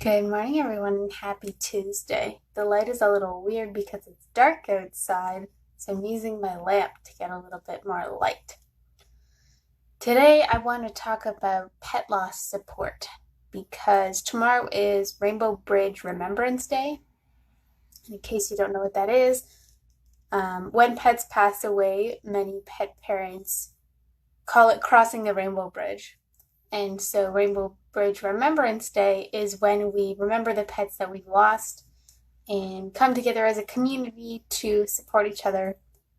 Good morning, everyone, and happy Tuesday. The light is a little weird because it's dark outside, so I'm using my lamp to get a little bit more light. Today, I want to talk about pet loss support because tomorrow is Rainbow Bridge Remembrance Day. In case you don't know what that is, when pets pass away, many pet parents call it crossing the Rainbow Bridge. And so Rainbow Bridge Remembrance Day is when we remember the pets that we've lost and come together as a community to support each other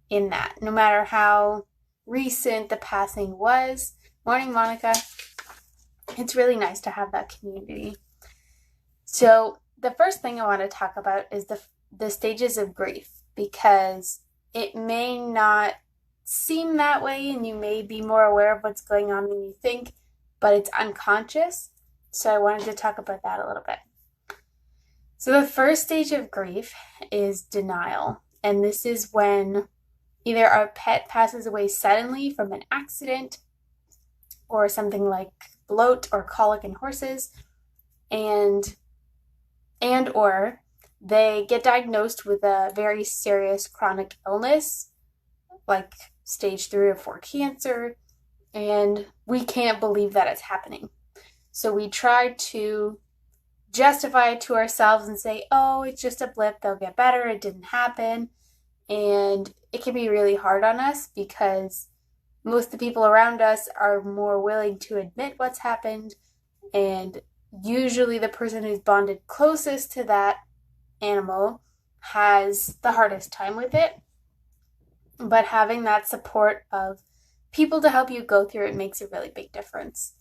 in that, no matter how recent the passing was. Morning, Monica. It's really nice to have that community. So the first thing I want to talk about is the stages of grief, because it may not seem that way and you may be more aware of what's going on than you think, but it's unconscious. So I wanted to talk about that a little bit. So the first stage of grief is denial. And this is when either our pet passes away suddenly from an accident or something like bloat or colic in horses, and or they get diagnosed with a very serious chronic illness like stage 3 or 4 cancer, and we can't believe that it's happening. So we try to justify it to ourselves and say, oh, it's just a blip, they'll get better, it didn't happen. And it can be really hard on us because most of the people around us are more willing to admit what's happened, and usually the person who's bonded closest to that animal has the hardest time with it. But having that support of people to help you go through it makes a really big difference.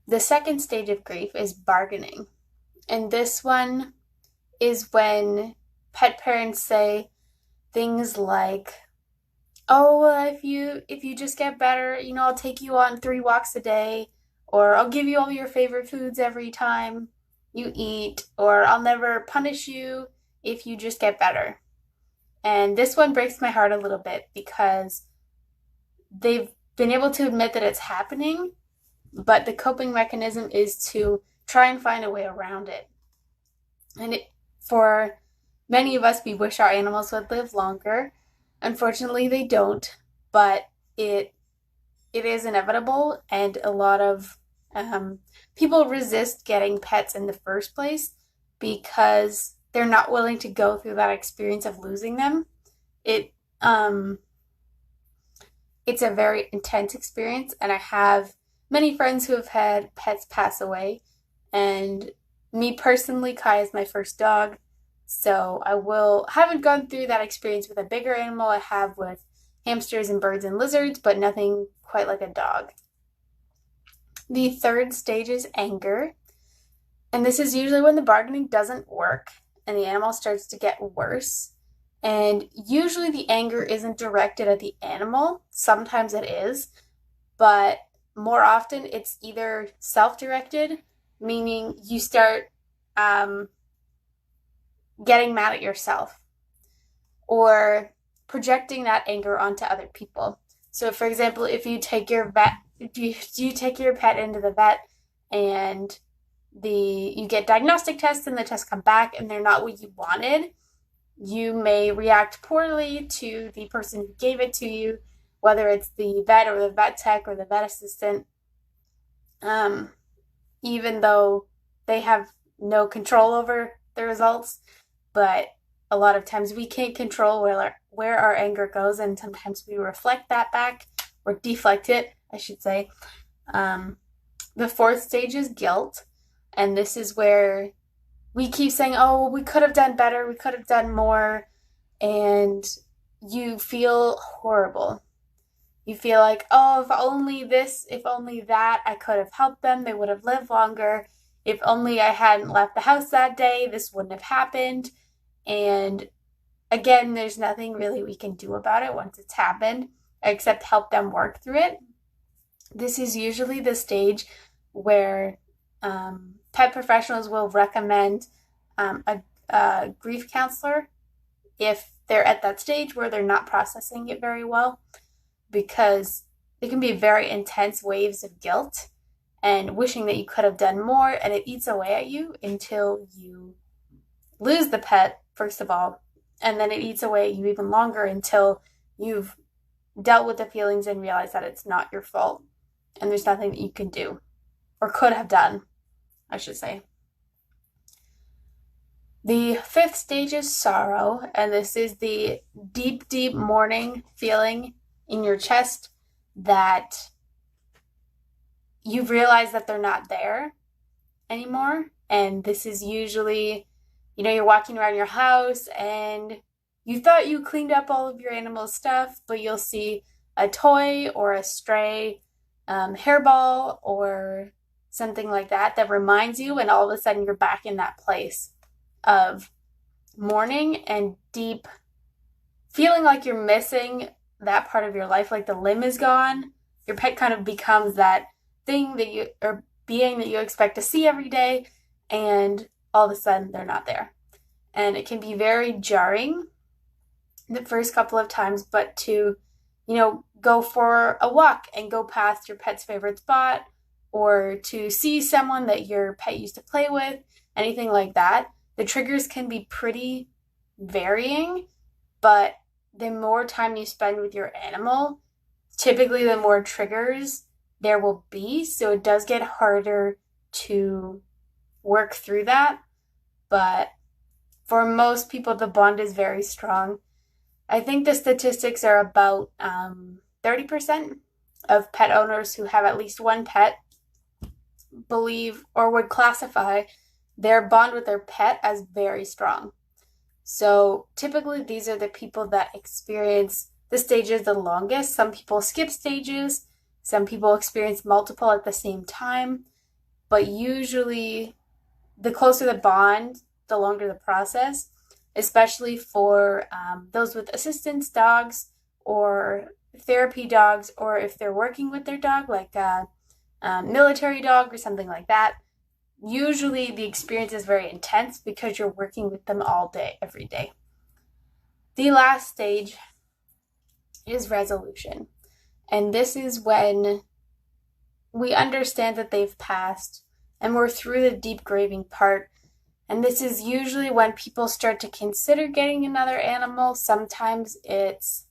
The second stage of grief is bargaining. And this one is when pet parents say things like, oh, well, if you just get better, I'll take you on 3 walks a day, or I'll give you all your favorite foods every time you eat, or I'll never punish you if you just get better. And this one breaks my heart a little bit because they've been able to admit that it's happening, but the coping mechanism is to try and find a way around it. And for many of us, we wish our animals would live longer. Unfortunately, they don't, but it is inevitable, and a lot of people resist getting pets in the first place because they're not willing to go through that experience of losing them. It's a very intense experience, and I have many friends who have had pets pass away, and me personally, Kai is my first dog, so haven't gone through that experience with a bigger animal. I have with hamsters and birds and lizards, but nothing quite like a dog. The third stage is anger, and this is usually when the bargaining doesn't work and the animal starts to get worse. And usually the anger isn't directed at the animal. Sometimes it is, but more often it's either self-directed, meaning you start getting mad at yourself, or projecting that anger onto other people. So for example, if you take your pet into the vet and you get diagnostic tests and the tests come back and they're not what you wanted, you may react poorly to the person who gave it to you, whether it's the vet or the vet tech or the vet assistant, even though they have no control over the results. But a lot of times we can't control where our anger goes, and sometimes we reflect that back, or deflect it, I should say. The fourth stage is guilt, and this is where we keep saying, oh, we could have done better, we could have done more, and you feel horrible. You feel like, oh, if only this, if only that, I could have helped them, they would have lived longer. If only I hadn't left the house that day, this wouldn't have happened. And again, there's nothing really we can do about it once it's happened, except help them work through it. This is usually the stage where pet professionals will recommend a grief counselor if they're at that stage where they're not processing it very well, because it can be very intense waves of guilt, and wishing that you could have done more, and it eats away at you until you lose the pet, first of all, and then it eats away at you even longer until you've dealt with the feelings and realized that it's not your fault and there's nothing that you can do or could have done, I should say. The fifth stage is sorrow, and this is the deep, deep mourning feeling in your chest that you've realized that they're not there anymore. And this is usually, you're walking around your house and you thought you cleaned up all of your animal stuff, but you'll see a toy or a stray hairball or something like that reminds you, and all of a sudden you're back in that place of mourning and deep feeling like you're missing that part of your life, like the limb is gone. Your pet kind of becomes that thing that you, or being that you expect to see every day, and all of a sudden they're not there. And it can be very jarring the first couple of times, but to, go for a walk and go past your pet's favorite spot, or to see someone that your pet used to play with, anything like that. The triggers can be pretty varying, but the more time you spend with your animal, typically the more triggers there will be. So it does get harder to work through that. But for most people, the bond is very strong. I think the statistics are about 30% of pet owners who have at least one pet believe or would classify their bond with their pet as very strong. So typically these are the people that experience the stages the longest. Some people skip stages, some people experience multiple at the same time, but usually the closer the bond, the longer the process, especially for those with assistance dogs or therapy dogs, or if they're working with their dog, like a military dog or something like that. Usually the experience is very intense because you're working with them all day, every day. The last stage is resolution. And this is when we understand that they've passed and we're through the deep grieving part. And this is usually when people start to consider getting another animal. Sometimes it's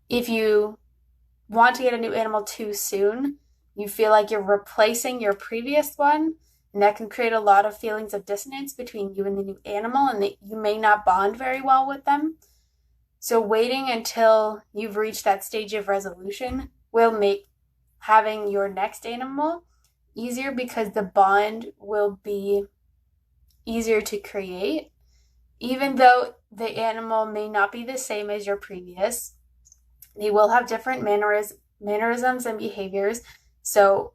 if you want to get a new animal too soon, you feel like you're replacing your previous one, and that can create a lot of feelings of dissonance between you and the new animal, and that you may not bond very well with them. So waiting until you've reached that stage of resolution will make having your next animal easier, because the bond will be easier to create. Even though the animal may not be the same as your previous, they will have different mannerisms and behaviors. So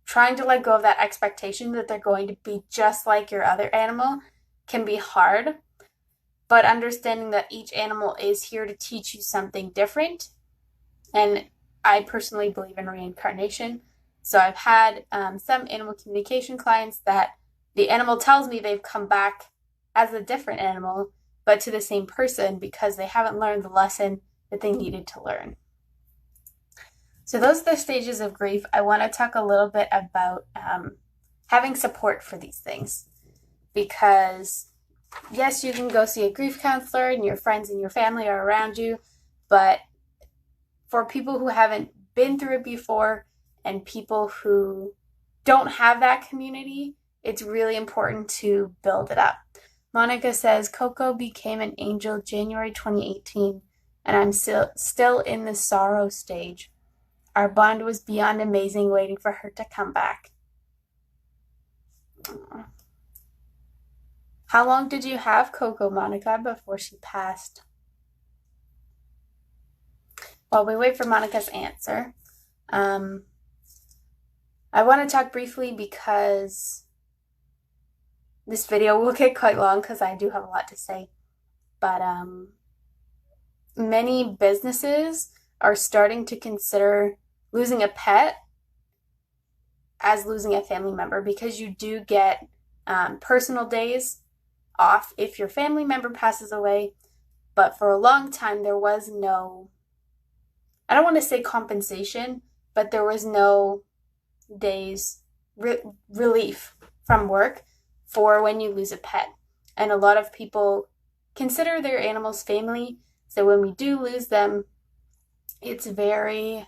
trying to let go of that expectation that they're going to be just like your other animal can be hard, but understanding that each animal is here to teach you something different. And I personally believe in reincarnation. So I've had some animal communication clients that the animal tells me they've come back as a different animal, but to the same person, because they haven't learned the lesson that they needed to learn. So those are the stages of grief. I want to talk a little bit about having support for these things, because yes, you can go see a grief counselor and your friends and your family are around you, but for people who haven't been through it before and people who don't have that community, it's really important to build it up. Monica says, Coco became an angel January 2018, and I'm still in the sorrow stage. Our bond was beyond amazing, waiting for her to come back. How long did you have Coco, Monica, before she passed? While we wait for Monica's answer, I want to talk briefly, because this video will get quite long because I do have a lot to say. But many businesses are starting to consider losing a pet as losing a family member, because you do get personal days off if your family member passes away. But for a long time, there was no, I don't want to say compensation, but there was no days relief from work for when you lose a pet. And a lot of people consider their animals family. So when we do lose them, it's very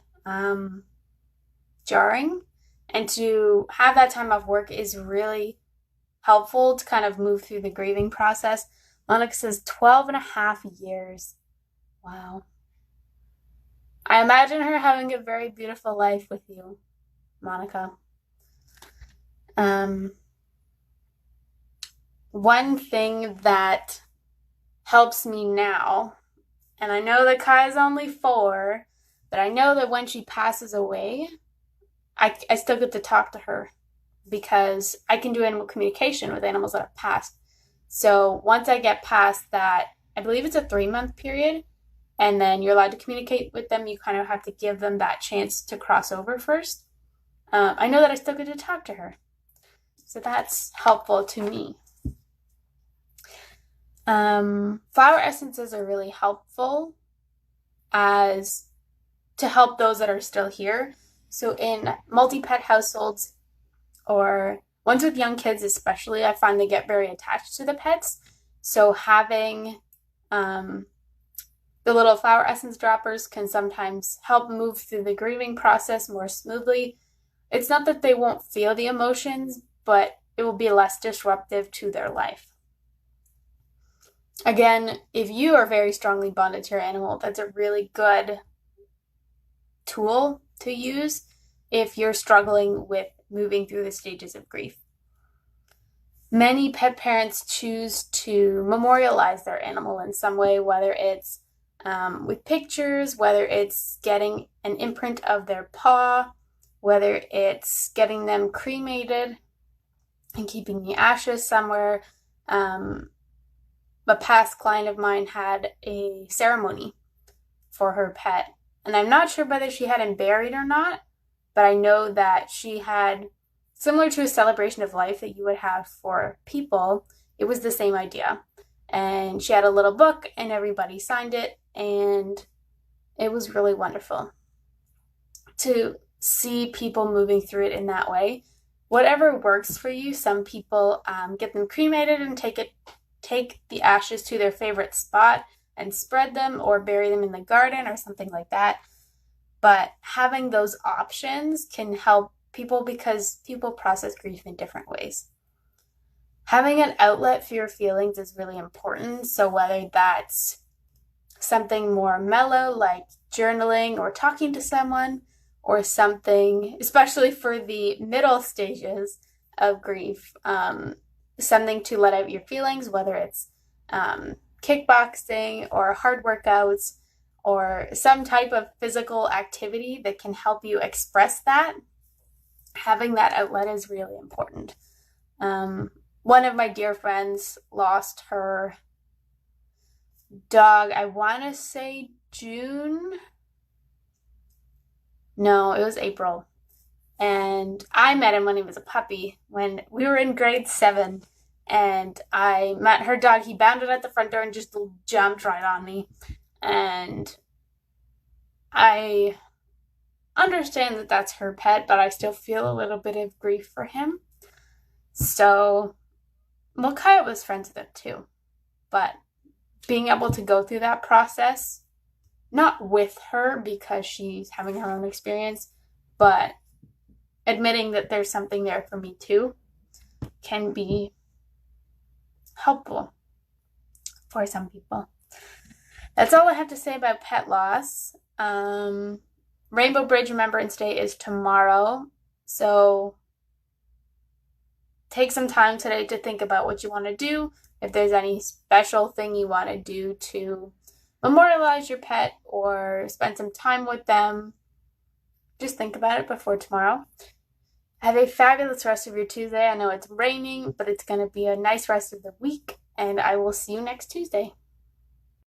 jarring. And to have that time off work is really helpful to kind of move through the grieving process. Monica says 12 and a half years. Wow. I imagine her having a very beautiful life with you, Monica. One thing that helps me now, and I know that Kai's only 4, but I know that when she passes away, I still get to talk to her because I can do animal communication with animals that have passed. So once I get past that, I believe it's a 3-month period, and then you're allowed to communicate with them. You kind of have to give them that chance to cross over first. I know that I still get to talk to her. So that's helpful to me. Flower essences are really helpful as to help those that are still here. So in multi-pet households or ones with young kids especially, I find they get very attached to the pets. So having the little flower essence droppers can sometimes help move through the grieving process more smoothly. It's not that they won't feel the emotions, but it will be less disruptive to their life. Again, if you are very strongly bonded to your animal, that's a really good tool to use if you're struggling with moving through the stages of grief. Many pet parents choose to memorialize their animal in some way, whether it's with pictures, whether it's getting an imprint of their paw, whether it's getting them cremated and keeping the ashes somewhere. A past client of mine had a ceremony for her pet, and I'm not sure whether she had him buried or not, but I know that she had, similar to a celebration of life that you would have for people, it was the same idea. And she had a little book and everybody signed it, and it was really wonderful to see people moving through it in that way. Whatever works for you. Some people get them cremated and take the ashes to their favorite spot and spread them, or bury them in the garden or something like that. But having those options can help people because people process grief in different ways. Having an outlet for your feelings is really important. So whether that's something more mellow like journaling or talking to someone, or something, especially for the middle stages of grief, something to let out your feelings, whether it's kickboxing or hard workouts or some type of physical activity that can help you express that. Having that outlet is really important. One of my dear friends lost her dog, I want to say June. No, it was April. And I met him when he was a puppy, when we were in grade 7. And I met her dog. He bounded at the front door and just jumped right on me. And I understand that that's her pet, but I still feel a little bit of grief for him. So, well, Kaya was friends with him too. But being able to go through that process, not with her because she's having her own experience, but admitting that there's something there for me too, can be helpful for some people. That's all I have to say about pet loss. Rainbow Bridge Remembrance Day is tomorrow, so take some time today to think about what you want to do. If there's any special thing you want to do to memorialize your pet or spend some time with them, just think about it before tomorrow. Have a fabulous rest of your Tuesday. I know it's raining, but it's going to be a nice rest of the week, and I will see you next Tuesday.